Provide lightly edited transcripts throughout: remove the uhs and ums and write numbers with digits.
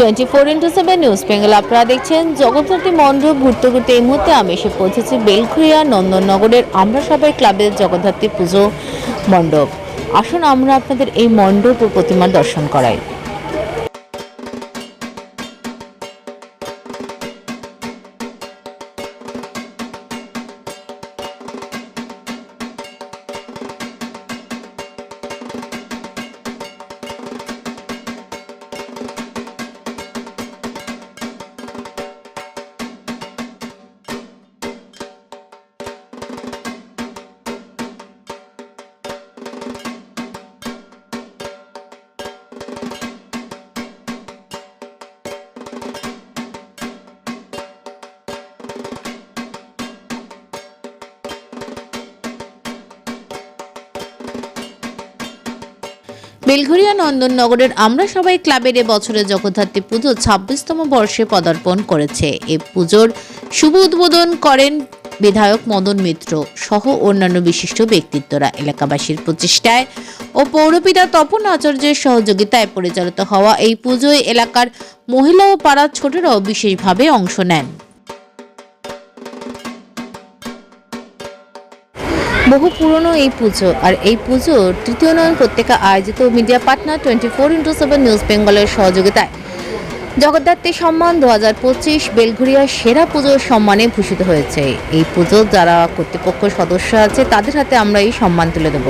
24x7 news Bengal আপনারা দেখছেন জগদ্ধাত্রী মণ্ডপ ঘুরতে ঘুরতে এই মুহূর্তে আমি এসে পৌঁছেছি বেলঘরিয়া নন্দননগরের আমরা সবাই ক্লাবের জগদ্ধাত্রী পুজো মণ্ডপ। আসুন আমরা আপনাদের এই মণ্ডপ ও প্রতিমার দর্শন করাই। বেলঘরিয়া নন্দননগরের আমরা সবাই ক্লাবের এবছরে জগদ্ধাত্রী পুজো ২৬তম বর্ষে পদার্পণ করেছে। এই পুজোর শুভ উদ্বোধন করেন বিধায়ক মদন মিত্র সহ অন্যান্য বিশিষ্ট ব্যক্তিত্বরা। এলাকাবাসীর প্রচেষ্টায় ও পৌরপিতা তপন আচার্যের সহযোগিতায় পরিচালিত হওয়া এই পুজোয় এলাকার মহিলা ও পাড়ার ছোটরাও বিশেষভাবে অংশ নেন। বহু পুরনো এই পুজো আর এই পুজোর তৃতীয় নয়ন পত্রিকা আয়োজিত মিডিয়া পার্টনার 24x7 নিউজ বেঙ্গলের সহযোগিতায় জগদ্ধাত্রী সম্মান 2025 বেলঘরিয়া সেরা পুজোর সম্মানে ভূষিত হয়েছে। এই পুজো যারা কর্তৃপক্ষ সদস্য আছে তাদের হাতে আমরা এই সম্মান তুলে দেব।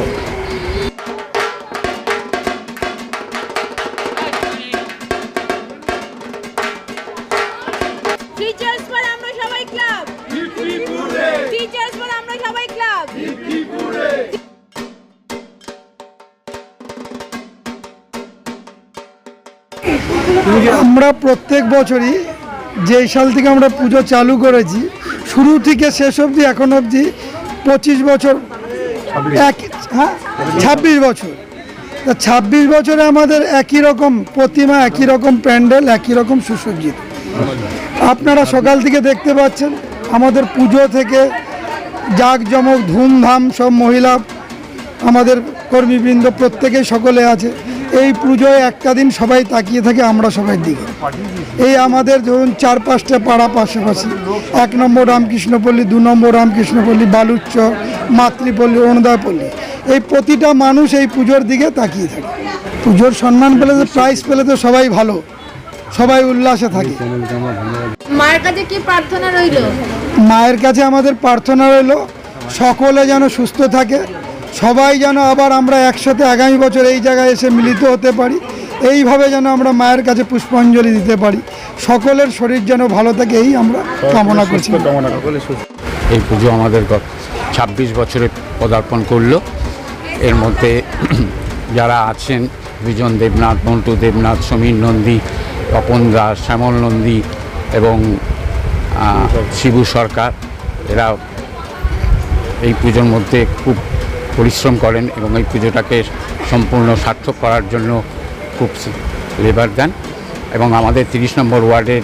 আমরা প্রত্যেক বছরই যেই সাল থেকে আমরা পুজো চালু করেছি শুরু থেকে শেষ অবধি এখন অবধি 25 বছর 26 বছর 26 বছরে আমাদের একই রকম প্রতিমা, একই রকম প্যান্ডেল, একই রকম সুসজ্জিত। আপনারা সকাল থেকে দেখতে পাচ্ছেন আমাদের পুজো থেকে জাঁকজমক ধুমধাম, সব মহিলা আমাদের কর্মীবৃন্দ প্রত্যেকেই সকলে আছে। এই পুজোয় একটা দিন সবাই তাকিয়ে থাকে আমরা সবাই দিকে। এই আমাদের ধরুন 4-5টা পাড়া পাশাপাশি, 1 নম্বর রামকৃষ্ণপল্লী, 2 নম্বর রামকৃষ্ণপল্লী, বালুচর, মাতৃপল্লী, অরুণোদয়পল্লী, এই প্রতিটা মানুষ এই পুজোর দিকে তাকিয়ে থাকে। পুজোর সম্মান পেলে তো, প্রাইজ পেলে তো সবাই ভালো, সবাই উল্লাসে থাকে। মায়ের কাছে কি প্রার্থনা রইল? মায়ের কাছে আমাদের প্রার্থনা রইল সকলে যেন সুস্থ থাকে, সবাই যেন আবার আমরা একসাথে আগামী বছর এই জায়গায় এসে মিলিত হতে পারি, এইভাবে যেন আমরা মায়ের কাছে পুষ্পাঞ্জলি দিতে পারি, সকলের শরীর যেন ভালো থাকে, এই আমরা কামনা করছি। এই পুজো আমাদের 26 বছরে পদার্পণ করলো। এর মধ্যে যারা আছেন বিজন দেবনাথ, মন্টু দেবনাথ, সমীর নন্দী, তপন দাস, শ্যামল নন্দী এবং শিবু সরকার, এরা এই পুজোর মধ্যে খুব পরিশ্রম করেন এবং এই পুজোটাকে সম্পূর্ণ সার্থক করার জন্য খুব লেবার দেন। এবং আমাদের 30 নম্বর ওয়ার্ডের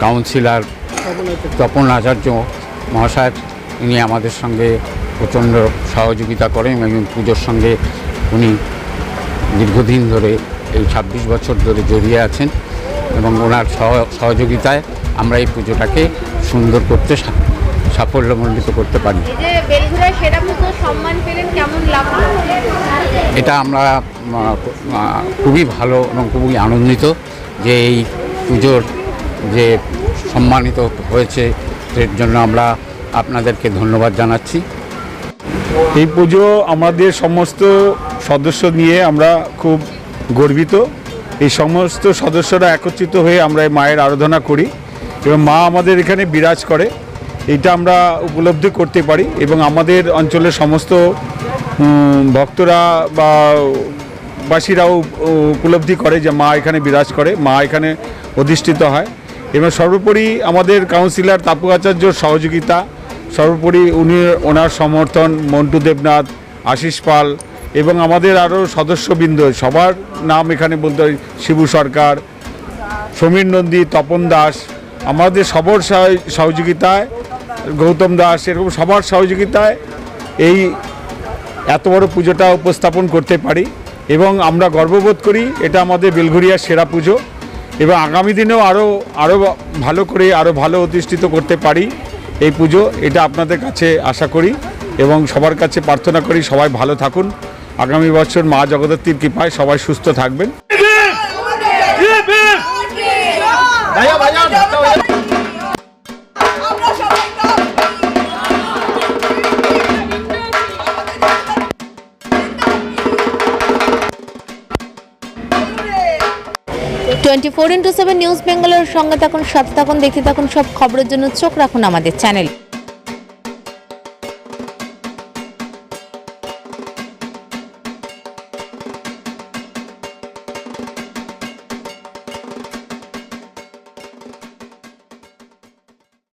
কাউন্সিলর তপন আচার্য মহাশয়, উনি আমাদের সঙ্গে প্রচণ্ড সহযোগিতা করেন এবং পুজোর সঙ্গে উনি দীর্ঘদিন ধরে এই 26 বছর ধরে জড়িয়ে আছেন এবং ওনার সহযোগিতায় আমরা এই পুজোটাকে সুন্দর করতে সাফল্যমণ্ডিত করতে পারি। এটা আমরা খুবই ভালো এবং খুবই আনন্দিত যে এই পুজোর যে সম্মানিত হয়েছে, এর জন্য আমরা আপনাদেরকে ধন্যবাদ জানাচ্ছি। এই পুজো আমাদের সমস্ত সদস্য নিয়ে আমরা খুব গর্বিত। এই সমস্ত সদস্যরা একত্রিত হয়ে আমরা মায়ের আরাধনা করি এবং মা আমাদের এখানে বিরাজ করে, এটা আমরা উপলব্ধি করতে পারি এবং আমাদের অঞ্চলের সমস্ত ভক্তরা বা বাসীরাও উপলব্ধি করে যে মা এখানে বিরাজ করে, মা এখানে অধিষ্ঠিত হয়। এবং সর্বোপরি আমাদের কাউন্সিলর তাপু আচার্যর সহযোগিতা, সর্বোপরি ওনার সমর্থন, মন্টু দেবনাথ, আশিস পাল এবং আমাদের আরও সদস্যবৃন্দ, সবার নাম এখানে বলতে হয়, শিবু সরকার, সমীর নন্দী, তপন দাস, আমাদের সবার সহযোগিতায়, গৌতম দাস, এরকম সবার সহযোগিতায় এই এত বড় পুজোটা উপস্থাপন করতে পারি এবং আমরা গর্ববোধ করি এটা আমাদের বেলঘরিয়ার সেরা পুজো এবং আগামী দিনেও আরও ভালো করে আরও ভালো অধিষ্ঠিত করতে পারি এই পুজো, এটা আপনাদের কাছে আশা করি এবং সবার কাছে প্রার্থনা করি সবাই ভালো থাকুন। আগামী বছর মা জগদ্ধাত্রীর কৃপায় সবাই সুস্থ থাকবেন। টোয়েন্টি 4x7 নিউজ বেঙ্গলের সঙ্গে থাকুন, সাথে থাকুন, দেখতে থাকুন সব খবরের জন্য চোখ রাখুন আমাদের চ্যানেল।